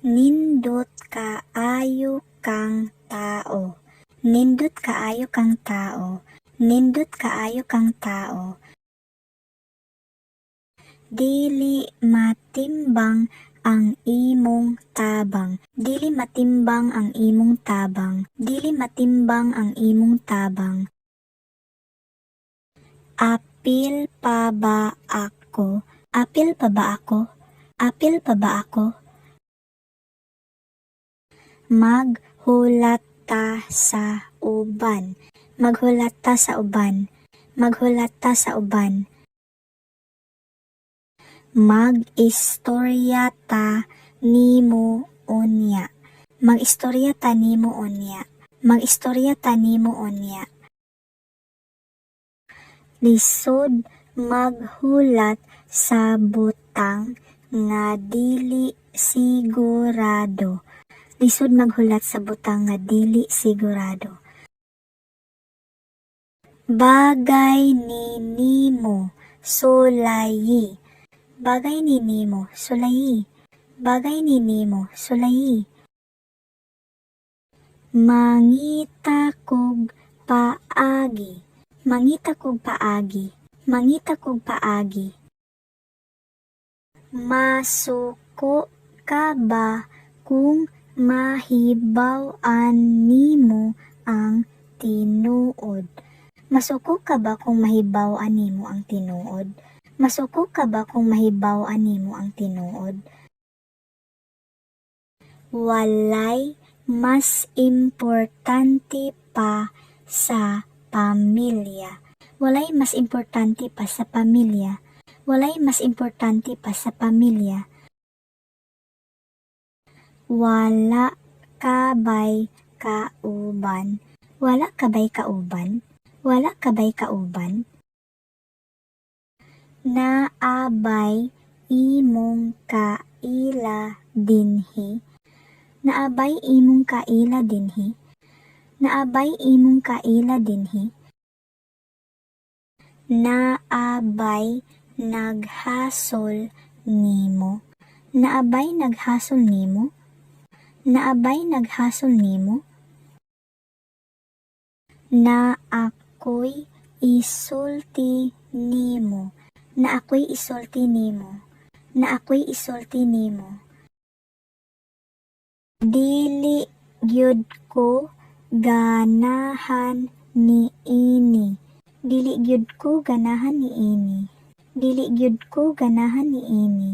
Nindot kaayo kang tao. Nindot kaayo kang tao. Nindot kaayo kang tao. Dili matimbang ang imong tabang. Dili matimbang ang imong tabang. Dili matimbang ang imong tabang. Apil pa ba ako? Apil pa ba ako? Apil pa ba ako? Maghulat ta sa uban. Maghulat ta sa uban. Maghulat ta sa uban. Mag-istorya ta nimo unya. Mag-istorya ta nimo unya. Mag-istorya ta nimo unya. Lisod maghulat sa butang nga dili sigurado. Lisod maghulat sa butang nga dili sigurado. Bagay ni nimo sulayi. Bagay ni nimo sulayi. Bagay ni nimo sulayi. Mangita kog paagi. Mangita kog paagi. Mangita kog paagi. Masuko ka ba kung mahibaw-an nimo ang tinuod? Masuko ka ba kung mahibaw-an nimo ang tinuod? Masuko ka ba kung mahibaw-an nimo ang tinuod? Walay mas importante pa sa pamilya. Walay mas importante pa sa pamilya. Walay mas importante pa sa pamilya. Wala kabay kauban. Wala kabay kauban. Wala kabay kauban. Naabay imong kaila dinhi. Naabay imong kaila dinhi. Naabay imong kaila dinhi. Naabay naghasol nimo. Naabay naghasol nimo. Naabay naghasol nimo. Na ako'y isulti nimo. Na ako'y isulti nimo. Na ako'y isulti nimo. Dili gyud ko ganahan ni ini. Dili gyud ko ganahan ni ini. Dili gyud ko ganahan ni ini.